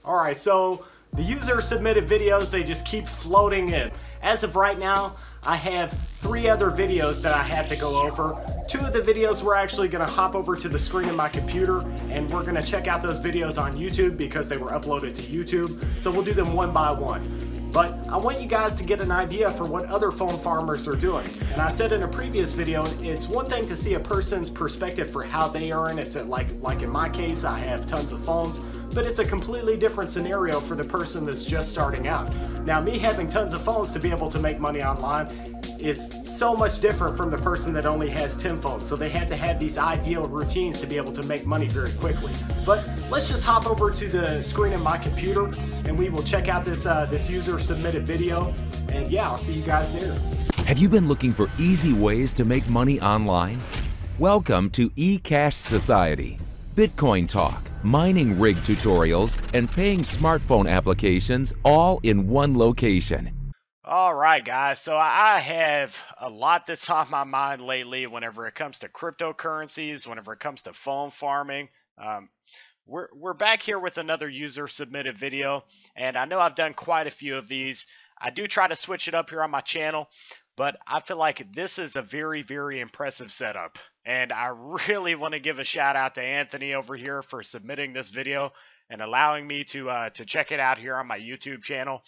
Alright, so the user submitted videos, they just keep floating in. As of right now, I have 3 other videos that I have to go over. 2 of the videos we're actually going to hop over to the screen of my computer and we're going to check out those videos on YouTube because they were uploaded to YouTube. So we'll do them one by one. But I want you guys to get an idea for what other phone farmers are doing. And I said in a previous video, it's one thing to see a person's perspective for how they earn. If like in my case, I have tons of phones, but it's a completely different scenario for the person that's just starting out. Now, me having tons of phones to be able to make money online is so much different from the person that only has 10 phones. So they had to have these ideal routines to be able to make money very quickly. But let's just hop over to the screen of my computer and we will check out this this user submitted video. And yeah, I'll see you guys there. Have you been looking for easy ways to make money online? Welcome to eCash Society. Bitcoin talk, mining rig tutorials, and paying smartphone applications all in one location. Alright guys, so I have a lot that's on my mind lately whenever it comes to cryptocurrencies, whenever it comes to phone farming. We're back here with another user submitted video, and I know I've done quite a few of these. I do try to switch it up here on my channel, but I feel like this is a very, very impressive setup. And I really want to give a shout out to Anthony over here for submitting this video and allowing me to check it out here on my YouTube channel.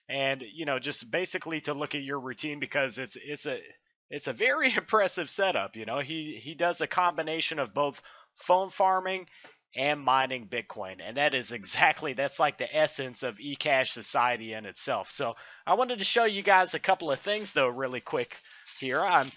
And just basically to look at your routine because it's a very impressive setup. He does a combination of both phone farming and mining Bitcoin, and that's like the essence of eCash Society in itself. So I wanted to show you guys a couple of things though really quick here. I'm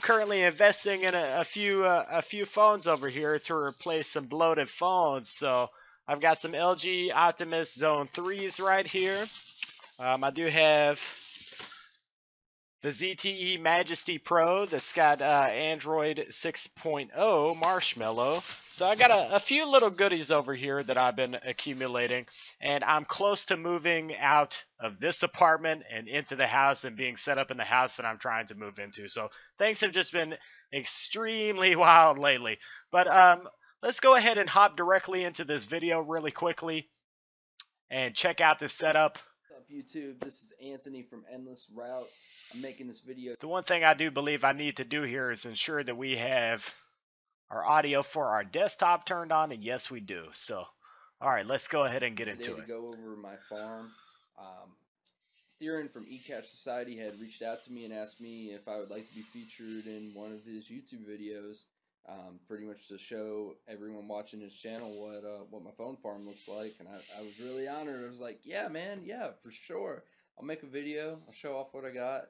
currently investing in a few phones over here to replace some bloated phones. So I've got some LG Optimus Zone 3s right here. I do have the ZTE Majesty Pro that's got Android 6.0 Marshmallow. So I got a few little goodies over here that I've been accumulating, and I'm close to moving out of this apartment and into the house and being set up in the house that I'm trying to move into. So things have just been extremely wild lately. But let's go ahead and hop directly into this video really quickly and check out this setup. What's up YouTube, this is Anthony from Endless Routes. I'm making this video. The one thing I do believe I need to do here is ensure that we have our audio for our desktop turned on, and yes we do. So alright, let's go ahead and get into it. To go over my farm. Theron from eCash Society had reached out to me and asked me if I would like to be featured in one of his YouTube videos. Pretty much to show everyone watching his channel what my phone farm looks like, and I was really honored. I was like, yeah man, yeah, for sure, I'll make a video, I'll show off what I got.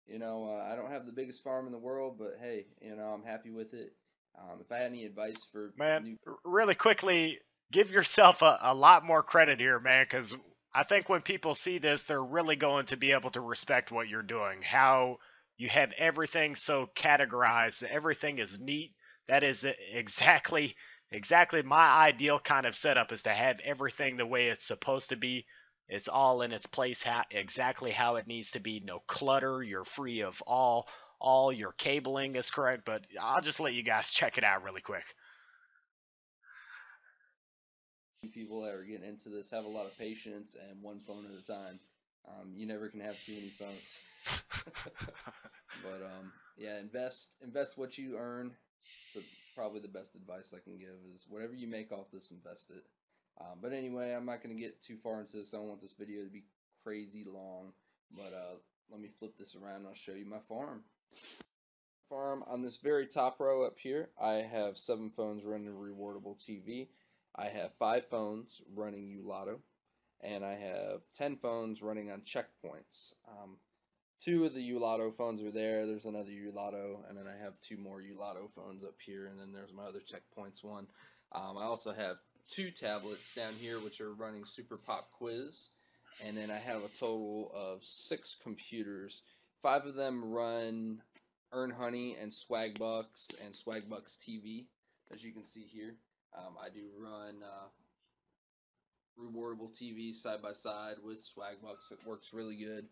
I don't have the biggest farm in the world, but hey, I'm happy with it. If I had any advice for really quickly, give yourself a lot more credit here, man, because I think when people see this, they're really going to be able to respect what you're doing, how you have everything so categorized, everything is neat. That is exactly my ideal kind of setup, is to have everything the way it's supposed to be. It's all in its place, exactly how it needs to be. No clutter. You're free of all your cabling is correct. But I'll just let you guys check it out really quick. People that are getting into this have a lot of patience and one phone at a time. You never can have too many phones. But yeah, invest what you earn. So probably the best advice I can give is whatever you make off this, invest it. But anyway, I'm not going to get too far into this. I don't want this video to be crazy long. But let me flip this around and I'll show you my farm. On this very top row up here, I have 7 phones running Rewardable TV. I have 5 phones running Ulotto. And I have 10 phones running on checkpoints. 2 of the Ulotto phones are there. There's another Ulotto, and then I have 2 more Ulotto phones up here, and then there's my other checkpoints one. I also have 2 tablets down here which are running Super Pop Quiz, and then I have a total of 6 computers. 5 of them run Earn Honey and Swagbucks TV, as you can see here. I do run Rewardable TV side by side with Swagbucks. It works really good.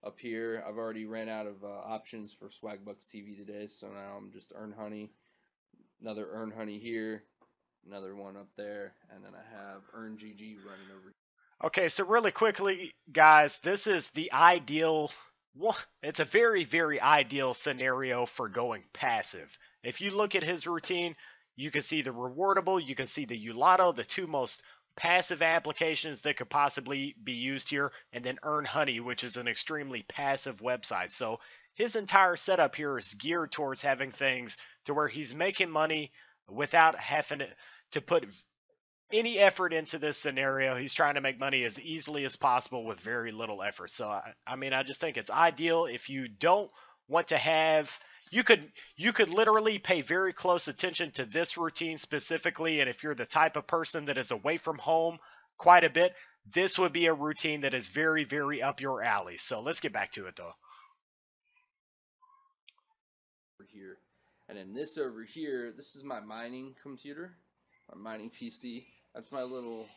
Up here, I've already ran out of options for Swagbucks TV today, so now I'm just Earn Honey. Another Earn Honey here, another one up there, and then I have Earn GG running over. Okay, so really quickly, guys, this is the ideal. Well, it's a very, very ideal scenario for going passive. If you look at his routine, you can see the rewardable, you can see the Ulato, the two most passive applications that could possibly be used here, and then Earn Honey, which is an extremely passive website. So his entire setup here is geared towards having things to where he's making money without having to put any effort into this scenario. He's trying to make money as easily as possible with very little effort. So I mean, I just think it's ideal. If you don't want to have, you could literally pay very close attention to this routine specifically, and if you're the type of person that is away from home quite a bit, this would be a routine that is very, very up your alley. So let's get back to it though. Here, and then this over here, this is my mining computer, my mining PC. That's my little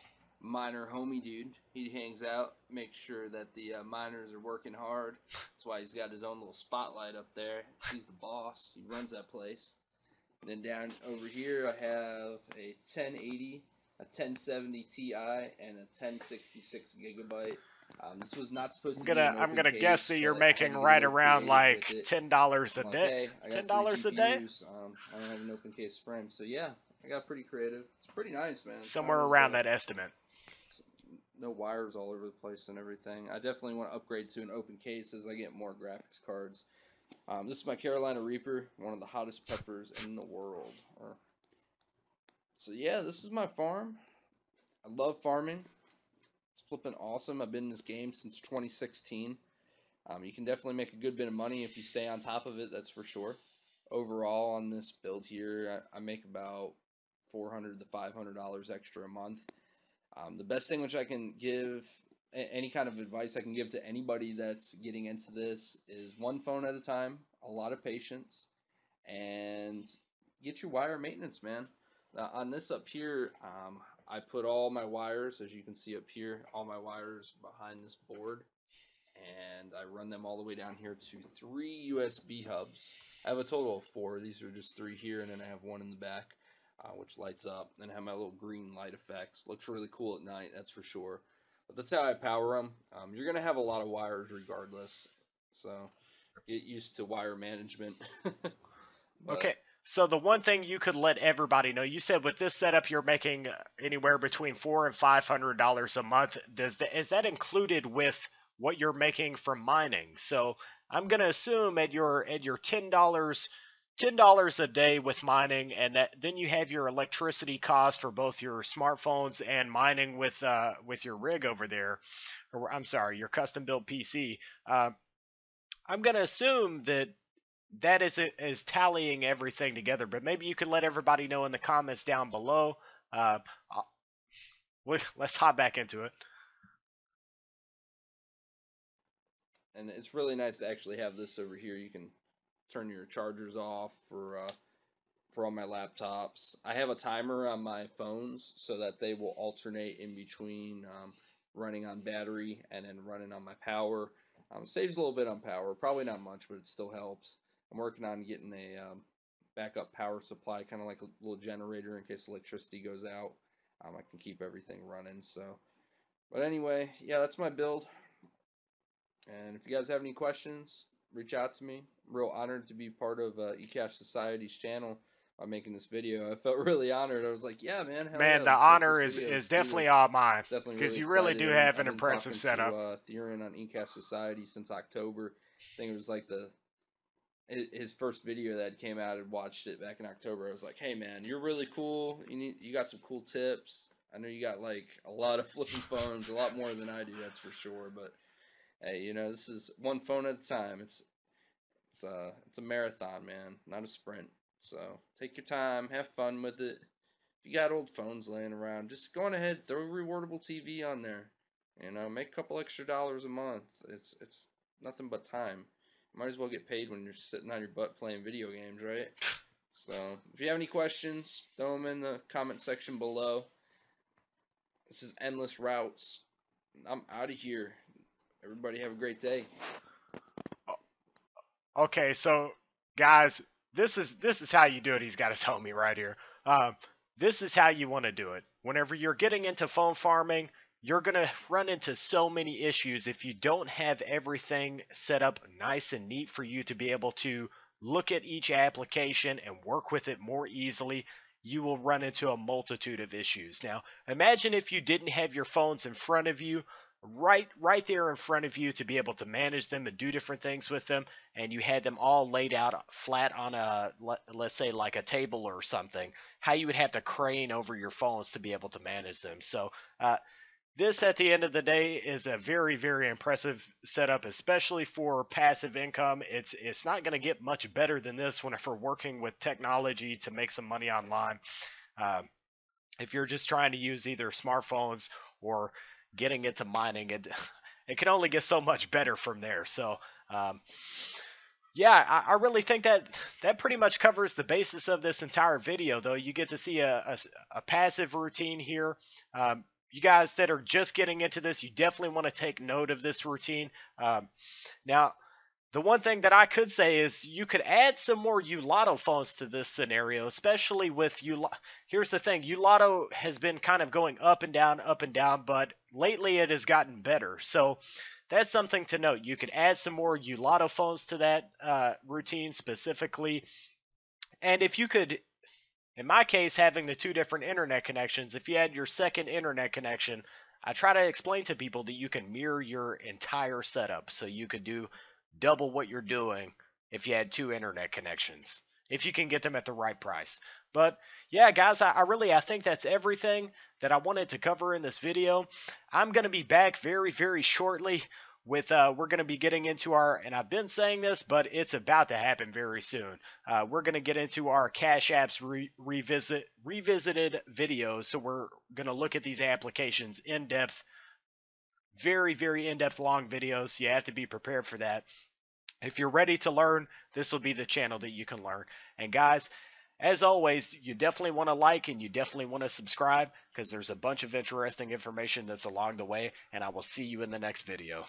miner homie dude. He hangs out, makes sure that the miners are working hard. That's why he's got his own little spotlight up there. He's the boss. He runs that place. And then down over here, I have a 1080, a 1070 Ti, and a 1066 gigabyte. This was not supposed to be an I'm open gonna case, guess that you're but I had making to get right a little around creative like with it. $10 a I'm like, day. hey, I got $10 three a day. GPUs. I don't have an open case frame, so yeah, I got pretty creative. It's pretty nice, man. It's Somewhere not as, around that estimate. no wires all over the place and everything. I definitely want to upgrade to an open case as I get more graphics cards. This is my Carolina Reaper, one of the hottest peppers in the world. So yeah, this is my farm. I love farming. It's flipping awesome. I've been in this game since 2016. You can definitely make a good bit of money if you stay on top of it, that's for sure. Overall, on this build here, I make about $400 to $500 extra a month. The best thing which I can give, any kind of advice I can give to anybody that's getting into this, is one phone at a time, a lot of patience, and get your wire maintenance, man. On this up here, I put all my wires, as you can see up here, all my wires behind this board, and I run them all the way down here to 3 USB hubs. I have a total of 4. These are just 3 here, and then I have one in the back, which lights up, and I have my little green light effects. Looks really cool at night, that's for sure. But that's how I power them. You're going to have a lot of wires regardless, so get used to wire management. Okay. So the one thing you could let everybody know, you said with this setup you're making anywhere between $400 and $500 a month. Is that included with what you're making from mining? So I'm gonna assume at your $10 a day with mining, and then you have your electricity cost for both your smartphones and mining with your rig over there, or I'm sorry, your custom built PC. I'm gonna assume that is tallying everything together, but maybe you could let everybody know in the comments down below. Let's hop back into it. And it's really nice to actually have this over here. You can turn your chargers off for all my laptops. I have a timer on my phones so that they will alternate in between running on battery and then running on my power. Saves a little bit on power, probably not much, but it still helps. I'm working on getting a backup power supply, kind of like a little generator in case electricity goes out. I can keep everything running. So, but anyway, yeah, that's my build. And if you guys have any questions, reach out to me. I'm real honored to be part of eCash Society's channel by making this video. I felt really honored. I was like, yeah, man. Man, the honor is definitely all mine. Because you really do have an impressive setup. Theron on eCash Society since October. I think it was like his first video that came out. And watched it back in October. I was like, hey, man, you're really cool. You got some cool tips. I know you got like a lot of flipping phones, a lot more than I do, that's for sure. But hey, you know, this is one phone at a time. It's a marathon, man, not a sprint. So take your time, have fun with it. If you got old phones laying around, just go on ahead, throw rewardable TV on there. You know, make a couple extra dollars a month. It's nothing but time. You might as well get paid when you're sitting on your butt playing video games, right? So if you have any questions, throw them in the comment section below. This is Endless Routes. I'm out of here. Everybody have a great day. Okay, so guys, this is how you do it. He's got his homie right here. This is how you want to do it. Whenever you're getting into phone farming, you're going to run into so many issues if you don't have everything set up nice and neat for you to be able to look at each application and work with it more easily. You will run into a multitude of issues. Now, imagine if you didn't have your phones in front of you, right there in front of you, to be able to manage them and do different things with them, and you had them all laid out flat on a, let's say, like a table or something, how you would have to crane over your phones to be able to manage them. So this, at the end of the day, is a very, very impressive setup, especially for passive income. It's not going to get much better than this whenever working with technology to make some money online. If you're just trying to use either smartphones or getting into mining, it can only get so much better from there. So, yeah, I really think that pretty much covers the basis of this entire video, though. You get to see a passive routine here. You guys that are just getting into this, you definitely want to take note of this routine. Now, the one thing that I could say is you could add some more Youlato phones to this scenario, especially with Here's the thing, Youlato has been kind of going up and down, but lately it has gotten better. So that's something to note. You could add some more Youlato phones to that routine specifically. And if you could, in my case, having the 2 different internet connections, if you had your second internet connection, I try to explain to people that you can mirror your entire setup. So you could do double what you're doing if you had 2 internet connections, if you can get them at the right price. But yeah, guys, I think that's everything that I wanted to cover in this video. I'm going to be back very, very shortly with we're going to be getting into our, and I've been saying this, but it's about to happen very soon. We're going to get into our Cash Apps revisited videos. So we're going to look at these applications in depth, very, very in-depth long videos. So you have to be prepared for that. If you're ready to learn, this will be the channel that you can learn. And guys, as always, you definitely want to like and you definitely want to subscribe, because there's a bunch of interesting information that's along the way, and I will see you in the next video.